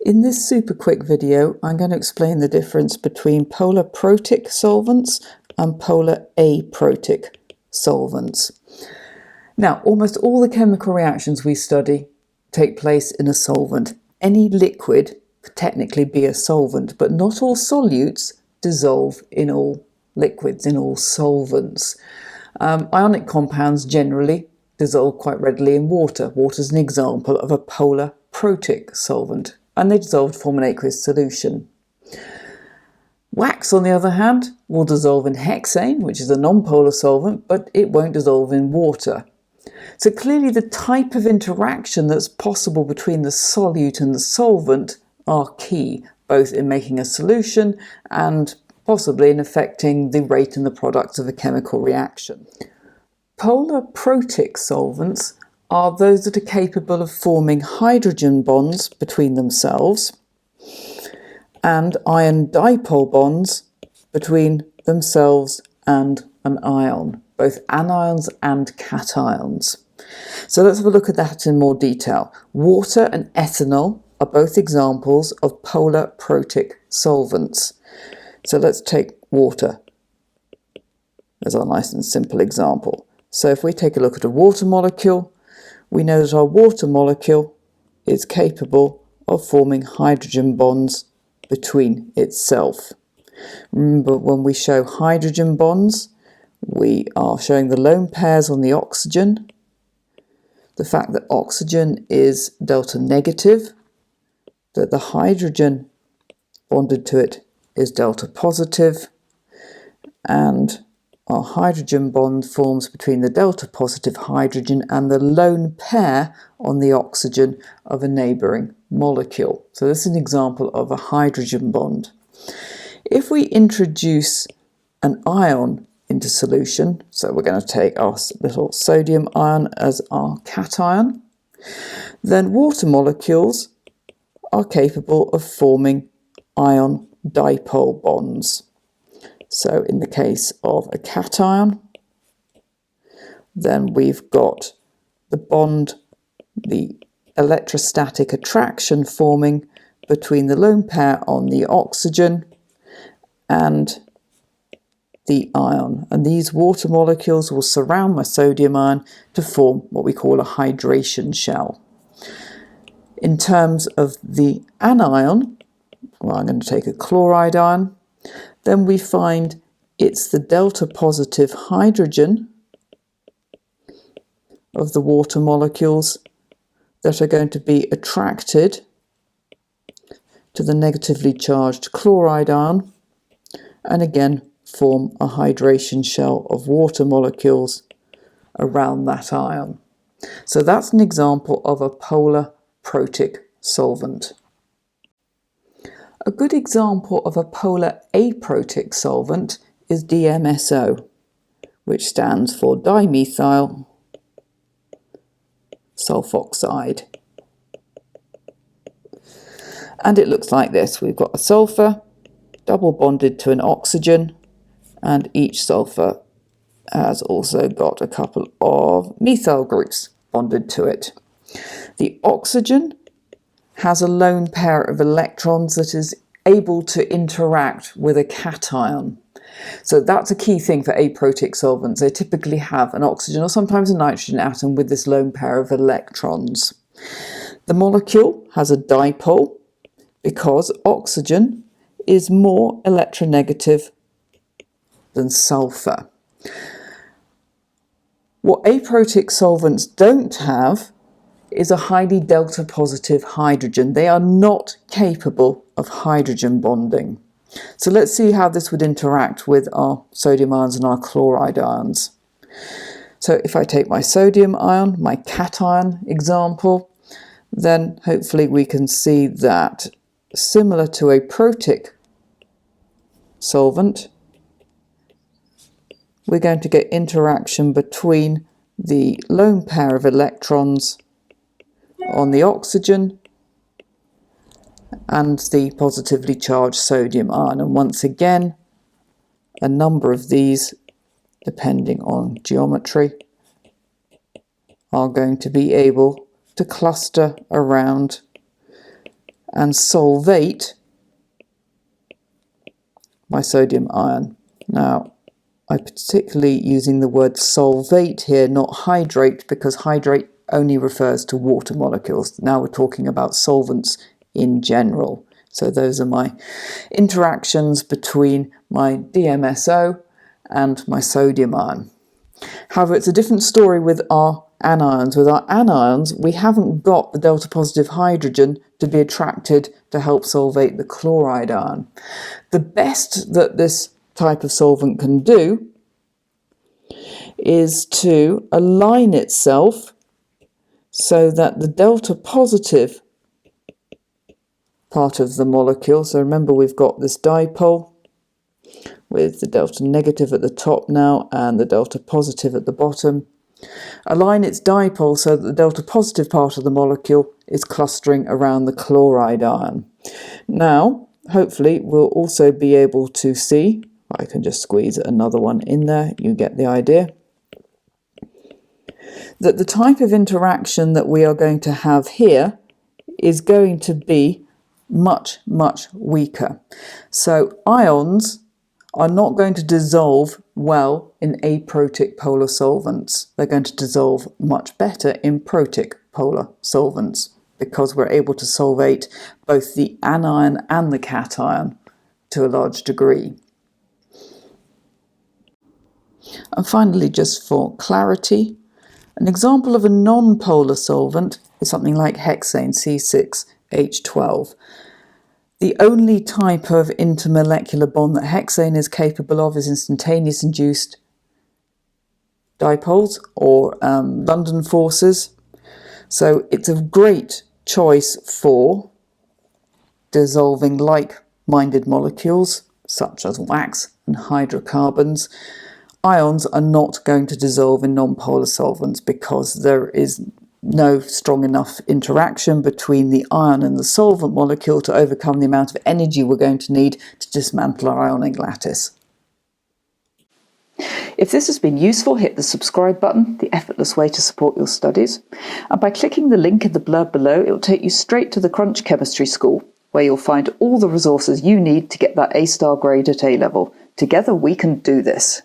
In this super quick video, I'm going to explain the difference between polar protic solvents and polar aprotic solvents. Now, almost all the chemical reactions we study take place in a solvent. Any liquid could technically be a solvent, but not all solutes dissolve in all liquids, in all solvents. Ionic compounds generally dissolve quite readily in water. Water is an example of a polar protic solvent, and they dissolve to form an aqueous solution. Wax, on the other hand, will dissolve in hexane, which is a non-polar solvent, but it won't dissolve in water. So clearly the type of interaction that's possible between the solute and the solvent are key, both in making a solution and possibly in affecting the rate and the products of a chemical reaction. Polar protic solvents are those that are capable of forming hydrogen bonds between themselves and ion dipole bonds between themselves and an ion, both anions and cations. So let's have a look at that in more detail. Water and ethanol are both examples of polar protic solvents. So let's take water as our nice and simple example. So if we take a look at a water molecule, we know that our water molecule is capable of forming hydrogen bonds between itself. Remember, when we show hydrogen bonds, we are showing the lone pairs on the oxygen, the fact that oxygen is delta negative, that the hydrogen bonded to it is delta positive, and our hydrogen bond forms between the delta positive hydrogen and the lone pair on the oxygen of a neighbouring molecule. So this is an example of a hydrogen bond. If we introduce an ion into solution, so we're going to take our little sodium ion as our cation, then water molecules are capable of forming ion dipole bonds. So in the case of a cation, then we've got the bond, the electrostatic attraction forming between the lone pair on the oxygen and the ion. And these water molecules will surround my sodium ion to form what we call a hydration shell. In terms of the anion, well, I'm going to take a chloride ion, then we find it's the delta positive hydrogen of the water molecules that are going to be attracted to the negatively charged chloride ion and again form a hydration shell of water molecules around that ion. So that's an example of a polar protic solvent. A good example of a polar aprotic solvent is Dmso, which stands for dimethyl sulfoxide. And it looks like this. We've got a sulfur double bonded to an oxygen, and each sulfur has also got a couple of methyl groups bonded to it. The oxygen has a lone pair of electrons that is able to interact with a cation. So that's a key thing for aprotic solvents. They typically have an oxygen or sometimes a nitrogen atom with this lone pair of electrons. The molecule has a dipole because oxygen is more electronegative than sulfur. What aprotic solvents don't have is a highly delta positive hydrogen. They are not capable of hydrogen bonding. So let's see how this would interact with our sodium ions and our chloride ions. So if I take my sodium ion, my cation example, then hopefully we can see that similar to a protic solvent, we're going to get interaction between the lone pair of electrons on the oxygen and the positively charged sodium ion. And once again, a number of these, depending on geometry, are going to be able to cluster around and solvate my sodium ion. Now, I'm particularly using the word solvate here, not hydrate, because hydrate only refers to water molecules. Now we're talking about solvents in general. So those are my interactions between my Dmso and my sodium ion. However, it's a different story with our anions. With our anions, we haven't got the delta positive hydrogen to be attracted to help solvate the chloride ion. The best that this type of solvent can do is to align itself so that the delta positive part of the molecule, so remember we've got this dipole with the delta negative at the top now and the delta positive at the bottom, align its dipole so that the delta positive part of the molecule is clustering around the chloride ion. Now, hopefully we'll also be able to see, I can just squeeze another one in there, you get the idea, that the type of interaction that we are going to have here is going to be much, much weaker. So ions are not going to dissolve well in aprotic polar solvents. They're going to dissolve much better in protic polar solvents because we're able to solvate both the anion and the cation to a large degree. And finally, just for clarity, an example of a non-polar solvent is something like hexane, C6H12. The only type of intermolecular bond that hexane is capable of is instantaneous induced dipoles or London forces. So it's a great choice for dissolving like-minded molecules such as wax and hydrocarbons. Ions are not going to dissolve in non-polar solvents because there is no strong enough interaction between the ion and the solvent molecule to overcome the amount of energy we're going to need to dismantle our ionic lattice. If this has been useful, hit the subscribe button, the effortless way to support your studies. And by clicking the link in the blurb below, it will take you straight to the Crunch Chemistry School, where you'll find all the resources you need to get that A-star grade at A-level. Together we can do this.